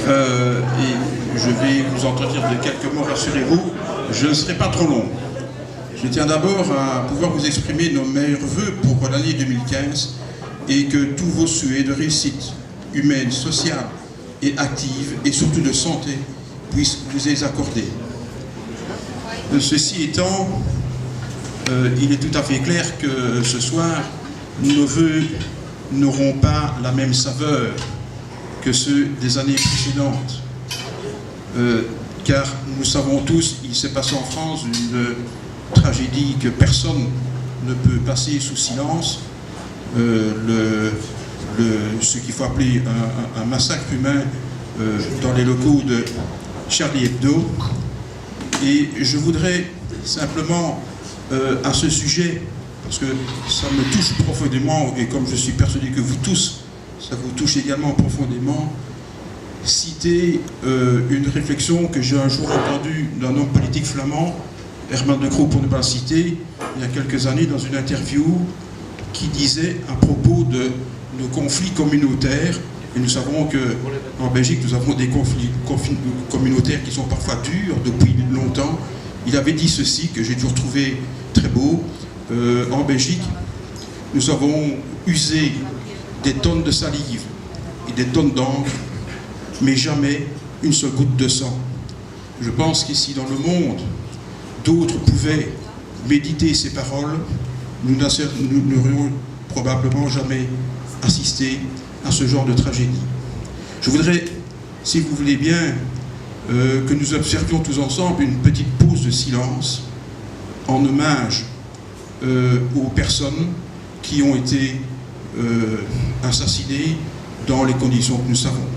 Et je vais vous entretenir de quelques mots, rassurez-vous, je ne serai pas trop long. Je tiens d'abord à pouvoir vous exprimer nos meilleurs vœux pour l'année 2015 et que tous vos souhaits de réussite humaine, sociale et active et surtout de santé puissent vous les accorder. Ceci étant, il est tout à fait clair que ce soir, nos vœux n'auront pas la même saveur que ceux des années précédentes. Car nous savons tous, il s'est passé en France une tragédie que personne ne peut passer sous silence, ce qu'il faut appeler un massacre humain dans les locaux de Charlie Hebdo. Et je voudrais simplement, à ce sujet, parce que ça me touche profondément, et comme je suis persuadé que vous tous, ça vous touche également profondément, citer une réflexion que j'ai un jour entendue d'un homme politique flamand, Herman de Croo pour ne pas le citer, il y a quelques années dans une interview qui disait à propos de nos conflits communautaires, et nous savons qu'en Belgique nous avons des conflits communautaires qui sont parfois durs depuis longtemps. Il avait dit ceci, que j'ai toujours trouvé très beau, en Belgique nous avons usé des tonnes de salive et des tonnes d'encre, mais jamais une seule goutte de sang. Je pense qu'ici dans le monde, d'autres pouvaient méditer ces paroles, nous n'aurions probablement jamais assisté à ce genre de tragédie. Je voudrais, si vous voulez bien, que nous observions tous ensemble une petite pause de silence en hommage aux personnes qui ont été assassinées dans les conditions que nous savons.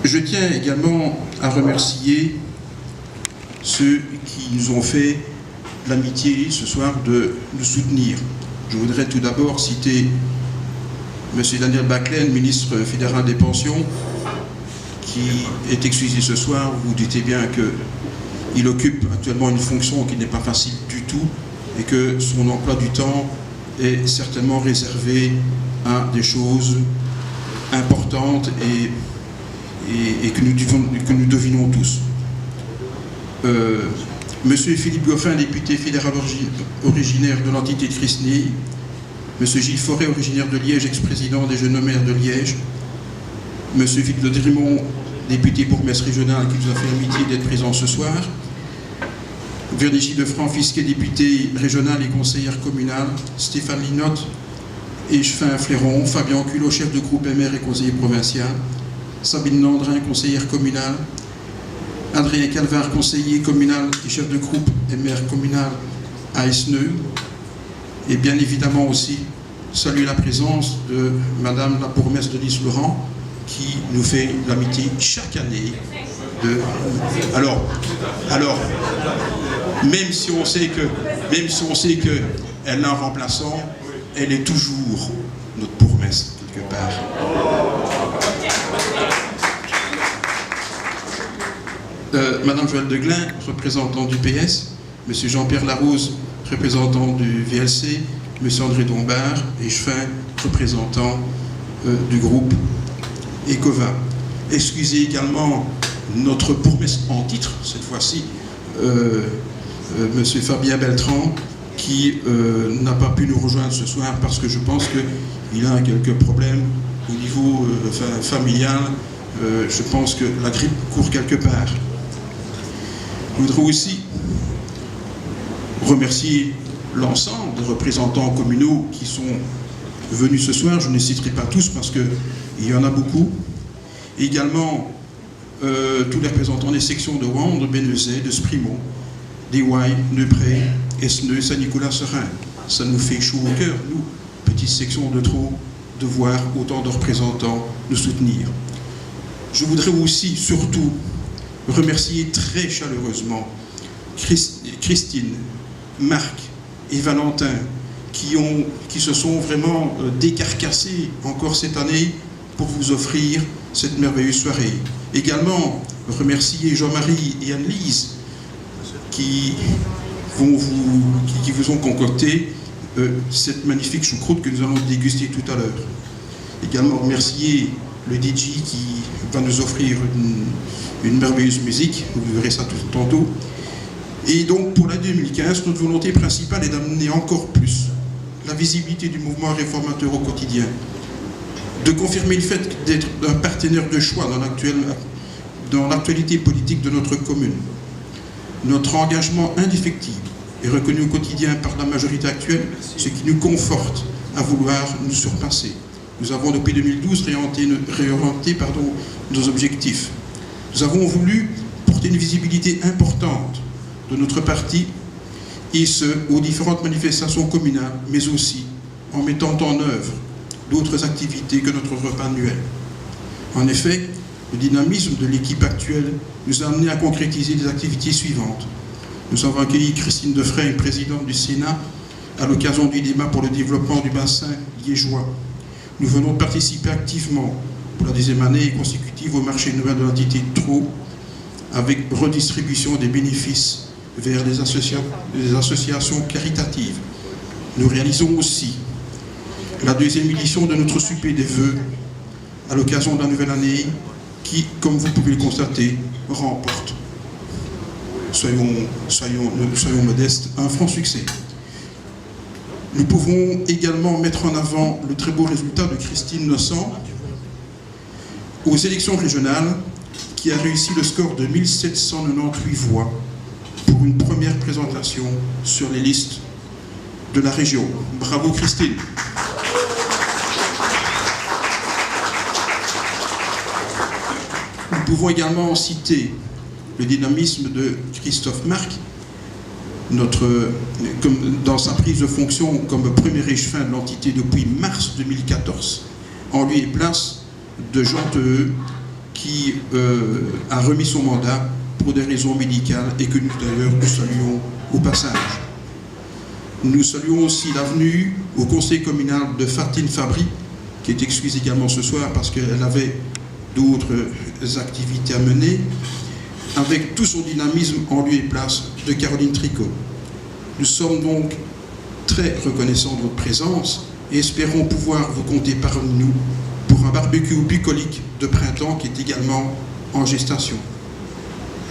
Je tiens également à remercier ceux qui nous ont fait l'amitié ce soir de nous soutenir. Je voudrais tout d'abord citer M. Daniel Baclen, ministre fédéral des pensions, qui est excusé ce soir. Vous vous doutez bien qu'il occupe actuellement une fonction qui n'est pas facile du tout et que son emploi du temps est certainement réservé à des choses importantes et que nous devinons tous. Monsieur Philippe Goffin, député fédéral originaire de l'entité de Crisny, Monsieur Gilles Forêt, originaire de Liège, ex-président des Jeunes Maires de Liège, Monsieur Philippe de Drimont, député bourgmestre régional, qui nous a fait l'amitié d'être présent ce soir, Virginie de Franc-Fisquet, députée régionale et conseillère communale, Stéphane Linotte, Échevin Fléron, Fabien Culot, chef de groupe MR et conseiller provincial, Sabine Landrin, conseillère communale, Adrien Calvar, conseiller communal et chef de groupe MR communal à Esneux, et bien évidemment aussi saluer la présence de Madame la bourgmestre Denise Laurent, qui nous fait l'amitié chaque année de... Alors, même si on sait qu'elle a un remplaçant, elle est toujours notre bourgmestre quelque part. Madame Joëlle Deglin, représentant du PS, Monsieur Jean-Pierre Larose, représentant du VLC, Monsieur André Dombard, Échevin, représentant du groupe Ecova. Excusez également notre bourgmestre en titre, cette fois-ci, Monsieur Fabien Beltran, qui n'a pas pu nous rejoindre ce soir parce que je pense qu'il a quelques problèmes au niveau familial. Je pense que la grippe court quelque part. Je voudrais aussi remercier l'ensemble des représentants communaux qui sont venus ce soir. Je ne les citerai pas tous parce qu'il y en a beaucoup. Et également tous les représentants des sections de Wand, de Bénezet, de Sprimont, d'Éouaille, Neupré, Esneux, Saint-Nicolas-Serein. Ça nous fait chaud au cœur, nous, petite section de Trou, de voir autant de représentants nous soutenir. Je voudrais aussi, surtout, remercier très chaleureusement Christine, Marc et Valentin qui se sont vraiment décarcassés encore cette année pour vous offrir cette merveilleuse soirée. Également, remercier Jean-Marie et Anne-Lise qui vous ont concocté cette magnifique choucroute que nous allons déguster tout à l'heure. Également remercier le DJ qui va nous offrir une merveilleuse musique, vous verrez ça tout tantôt. Et donc pour l'année 2015, notre volonté principale est d'amener encore plus la visibilité du mouvement réformateur au quotidien, de confirmer le fait d'être un partenaire de choix dans l'actualité politique de notre commune. Notre engagement indéfectible est reconnu au quotidien par la majorité actuelle, ce qui nous conforte à vouloir nous surpasser. Nous avons depuis 2012 réorienté nos objectifs. Nous avons voulu porter une visibilité importante de notre parti, et ce, aux différentes manifestations communales, mais aussi en mettant en œuvre d'autres activités que notre repas annuel. En effet, le dynamisme de l'équipe actuelle nous a amené à concrétiser des activités suivantes. Nous avons accueilli Christine Defray, présidente du Sénat, à l'occasion du débat pour le développement du bassin liégeois. Nous venons de participer activement pour la 10e année consécutive au marché annuel de l'entité TRO, avec redistribution des bénéfices vers les associations caritatives. Nous réalisons aussi la 2e édition de notre souper des vœux à l'occasion de la nouvelle année qui, comme vous pouvez le constater, remporte, soyons modestes, un franc succès. Nous pouvons également mettre en avant le très beau résultat de Christine Innocent aux élections régionales, qui a réussi le score de 1798 voix pour une première présentation sur les listes de la région. Bravo Christine. Nous pouvons également citer le dynamisme de Christophe Marc, dans sa prise de fonction comme premier échevin de l'entité depuis mars 2014, en lieu et place de Jean Theux, qui a remis son mandat pour des raisons médicales et que nous d'ailleurs nous saluons au passage. Nous saluons aussi l'avenue au conseil communal de Fatine Fabry, qui est excusée également ce soir parce qu'elle avait d'autres activités à mener, avec tout son dynamisme en lieu et place de Caroline Tricot. Nous sommes donc très reconnaissants de votre présence et espérons pouvoir vous compter parmi nous pour un barbecue bucolique de printemps qui est également en gestation.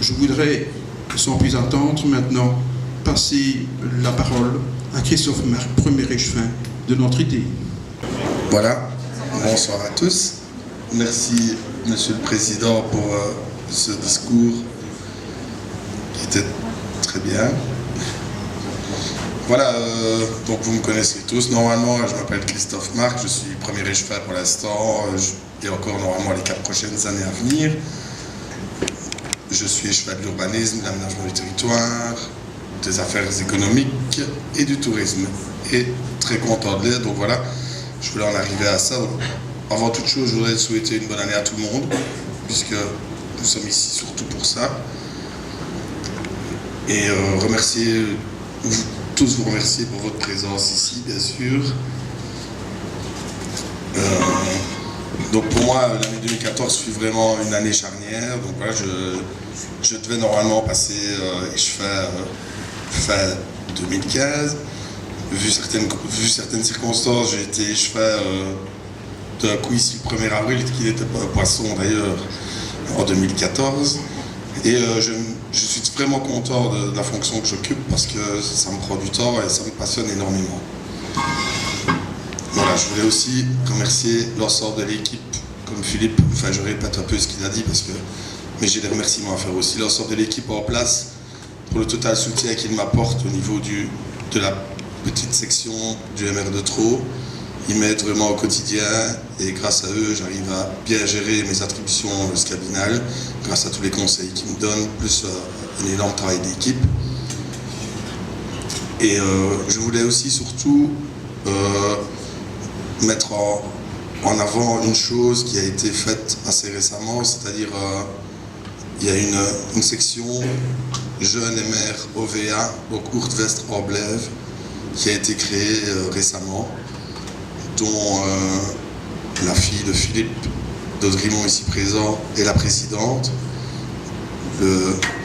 Je voudrais, sans plus attendre, maintenant passer la parole à Christophe Marc, premier échevin de notre idée. Voilà, bonsoir à tous. Merci, Monsieur le Président, pour ce discours qui était très bien. Voilà, donc vous me connaissez tous. Normalement, je m'appelle Christophe Marc, je suis premier échevin pour l'instant, et encore normalement les 4 prochaines années à venir. Je suis échevin de l'urbanisme, de l'aménagement du territoire, des affaires économiques et du tourisme. Et très content de l'être, donc voilà, je voulais en arriver à ça. Avant toute chose, je voudrais souhaiter une bonne année à tout le monde, puisque nous sommes ici surtout pour ça. Et tous vous remercier pour votre présence ici, bien sûr. Donc pour moi, l'année 2014 fut vraiment une année charnière. Donc voilà, je devais normalement passer échevin fin 2015. Vu certaines circonstances, j'ai été échevin d'un coup ici le 1er avril, qui n'était pas un poisson d'ailleurs, en 2014. Et je suis vraiment content de la fonction que j'occupe parce que ça me prend du temps et ça me passionne énormément. Voilà, je voulais aussi remercier l'ensemble de l'équipe, comme Philippe, enfin je répète un peu ce qu'il a dit mais j'ai des remerciements à faire aussi. L'ensemble de l'équipe en place pour le total soutien qu'il m'apporte au niveau de la petite section du MR de Trot. Ils m'aident vraiment au quotidien et grâce à eux, j'arrive à bien gérer mes attributions scabinales, grâce à tous les conseils qu'ils me donnent, plus un énorme travail d'équipe. Et je voulais aussi surtout mettre en avant une chose qui a été faite assez récemment, c'est-à-dire il y a une section Jeunes et Mères OVA, donc Ourtvest Orblev, qui a été créée récemment, dont la fille de Philippe de Drimont ici présent est la présidente,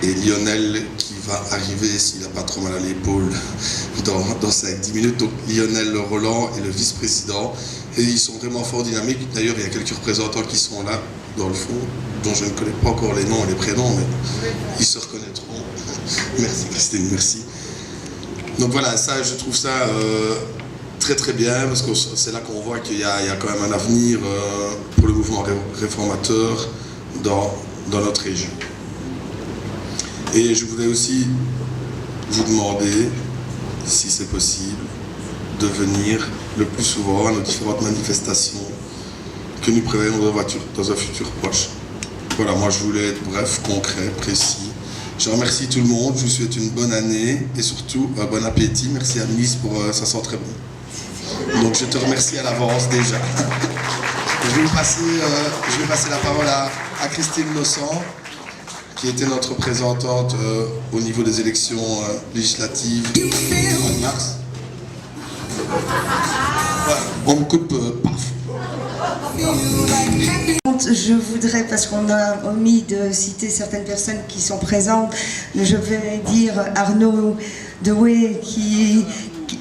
et Lionel qui va arriver s'il n'a pas trop mal à l'épaule dans 5-10 minutes. Donc Lionel Roland est le vice-président et ils sont vraiment fort dynamiques. D'ailleurs il y a quelques représentants qui sont là dans le fond, dont je ne connais pas encore les noms et les prénoms, mais ils se reconnaîtront. Merci Christine, merci. Donc voilà, ça je trouve ça très très bien, parce que c'est là qu'on voit qu'il y a quand même un avenir pour le mouvement réformateur dans notre région. Et je voudrais aussi vous demander, si c'est possible, de venir le plus souvent à nos différentes manifestations que nous prévoyons dans un futur proche. Voilà, moi je voulais être bref, concret, précis. Je remercie tout le monde, je vous souhaite une bonne année et surtout un bon appétit. Merci à Miss pour ça sent très bon. Donc je te remercie à l'avance déjà. Je vais passer la parole à Christine Innocent, qui était notre représentante au niveau des élections législatives au mois de mars. Voilà, on me coupe paf. Je voudrais, parce qu'on a omis de citer certaines personnes qui sont présentes, je vais dire Arnaud Dewey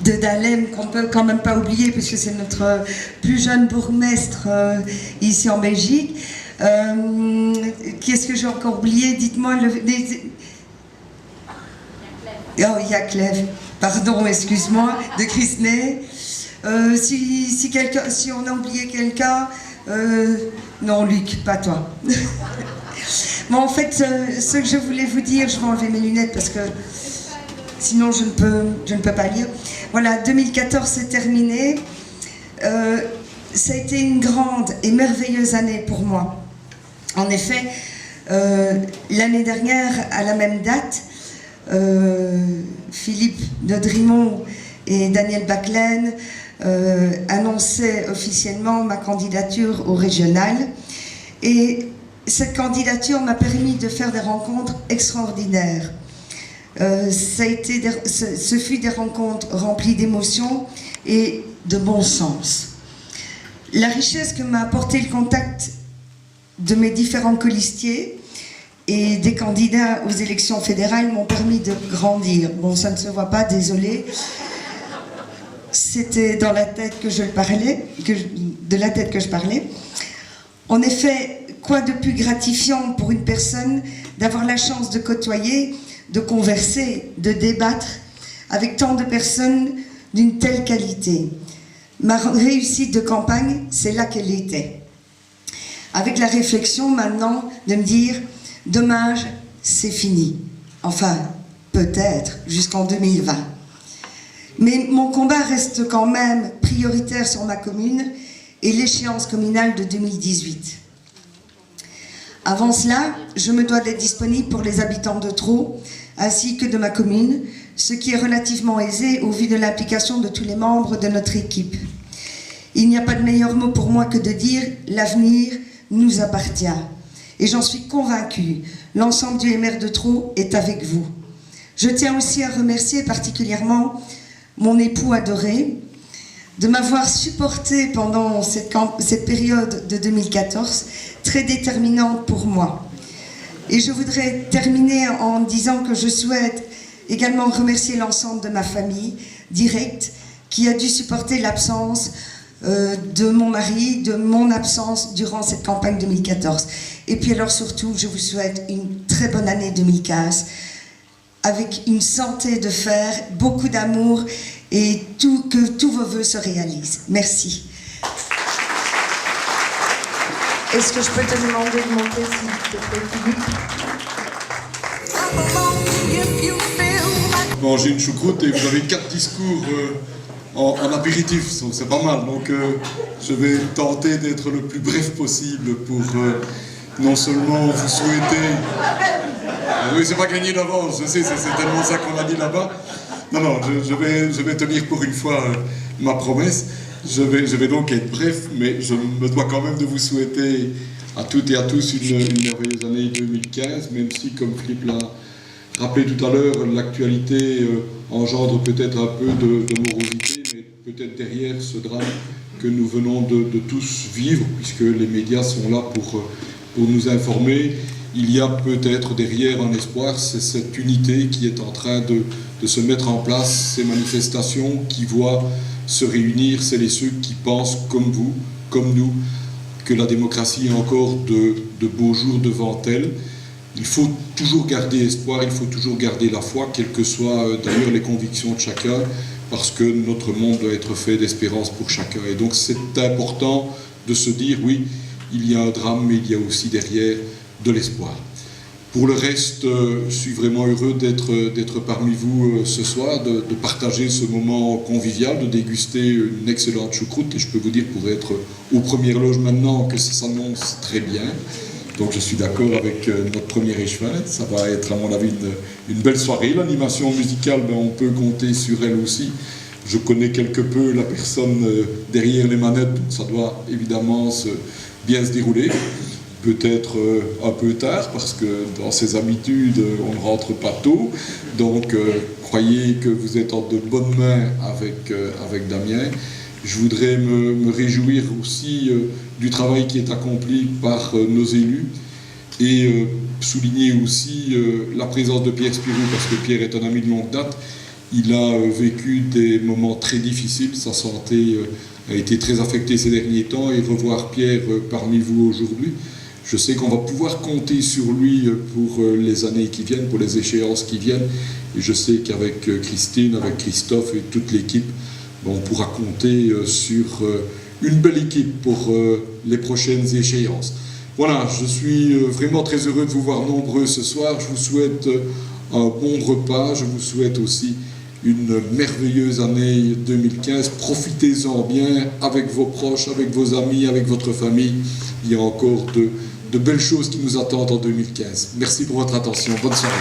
de Dahlem, qu'on ne peut quand même pas oublier, puisque c'est notre plus jeune bourgmestre ici en Belgique. Qu'est-ce que j'ai encore oublié? Dites-moi. Oh, Yaklev, pardon, excuse-moi, de Chrisnay. Si on a oublié quelqu'un, non, Luc, pas toi. Bon, en fait, ce que je voulais vous dire, je vais enlever mes lunettes parce que sinon je ne peux pas lire. Voilà, 2014 c'est terminé. Ça a été une grande et merveilleuse année pour moi. En effet, l'année dernière, à la même date, Philippe de Drimont et Daniel Baclaine annonçaient officiellement ma candidature au régional. Et cette candidature m'a permis de faire des rencontres extraordinaires. Ce fut des rencontres remplies d'émotions et de bon sens. La richesse que m'a apporté le contact de mes différents colistiers et des candidats aux élections fédérales m'ont permis de grandir. Bon, ça ne se voit pas, désolé. C'était dans la tête que je parlais, de la tête que je parlais. En effet, quoi de plus gratifiant pour une personne d'avoir la chance de côtoyer, de converser, de débattre avec tant de personnes d'une telle qualité. Ma réussite de campagne, c'est là qu'elle était. Avec la réflexion maintenant de me dire, dommage, c'est fini. Enfin, peut-être, jusqu'en 2020. Mais mon combat reste quand même prioritaire sur ma commune et l'échéance communale de 2018. Avant cela, je me dois d'être disponible pour les habitants de Traux, ainsi que de ma commune, ce qui est relativement aisé au vu de l'implication de tous les membres de notre équipe. Il n'y a pas de meilleur mot pour moi que de dire « l'avenir nous appartient ». Et j'en suis convaincue, l'ensemble du MR de Traux est avec vous. Je tiens aussi à remercier particulièrement mon époux adoré de m'avoir supporté pendant cette période de 2014, très déterminante pour moi. Et je voudrais terminer en disant que je souhaite également remercier l'ensemble de ma famille directe qui a dû supporter l'absence de mon mari, de mon absence durant cette campagne 2014. Et puis alors surtout, je vous souhaite une très bonne année 2015 avec une santé de fer, beaucoup d'amour et que tous vos vœux se réalisent. Merci. Est-ce que je peux te demander de monter, s'il te plaît, Philippe? Bon, j'ai une choucroute et vous avez 4 discours en apéritif, donc c'est pas mal. Donc je vais tenter d'être le plus bref possible pour non seulement vous souhaiter... oui, c'est pas gagné d'avance, je sais, c'est tellement ça qu'on a dit là-bas. Non, je vais tenir pour une fois ma promesse. Je vais donc être bref, mais je me dois quand même de vous souhaiter à toutes et à tous une merveilleuse année 2015, même si, comme Philippe l'a rappelé tout à l'heure, l'actualité engendre peut-être un peu de morosité, mais peut-être derrière ce drame que nous venons de tous vivre, puisque les médias sont là pour nous informer. Il y a peut-être derrière un espoir, c'est cette unité qui est en train de se mettre en place, ces manifestations qui voient se réunir celles et ceux qui pensent comme vous, comme nous, que la démocratie a encore de beaux jours devant elle. Il faut toujours garder espoir, il faut toujours garder la foi, quelles que soient d'ailleurs les convictions de chacun, parce que notre monde doit être fait d'espérance pour chacun. Et donc c'est important de se dire, oui, il y a un drame, mais il y a aussi derrière de l'espoir. Pour le reste, je suis vraiment heureux d'être parmi vous ce soir, de partager ce moment convivial, de déguster une excellente choucroute. Et je peux vous dire, pour être aux premières loges maintenant, que ça s'annonce très bien. Donc je suis d'accord avec notre premier échevin. Ça va être, à mon avis, une belle soirée. L'animation musicale, ben, on peut compter sur elle aussi. Je connais quelque peu la personne derrière les manettes, donc ça doit évidemment bien se dérouler. Peut-être un peu tard, parce que dans ses habitudes, on ne rentre pas tôt. Donc, croyez que vous êtes en de bonnes mains avec Damien. Je voudrais me réjouir aussi du travail qui est accompli par nos élus et souligner aussi la présence de Pierre Spirou, parce que Pierre est un ami de longue date. Il a vécu des moments très difficiles, sa santé a été très affectée ces derniers temps, et revoir Pierre parmi vous aujourd'hui, je sais qu'on va pouvoir compter sur lui pour les années qui viennent, pour les échéances qui viennent. Et je sais qu'avec Christine, avec Christophe et toute l'équipe, on pourra compter sur une belle équipe pour les prochaines échéances. Voilà, je suis vraiment très heureux de vous voir nombreux ce soir. Je vous souhaite un bon repas. Je vous souhaite aussi une merveilleuse année 2015. Profitez-en bien avec vos proches, avec vos amis, avec votre famille. Il y a encore de belles choses qui nous attendent en 2015. Merci pour votre attention. Bonne soirée.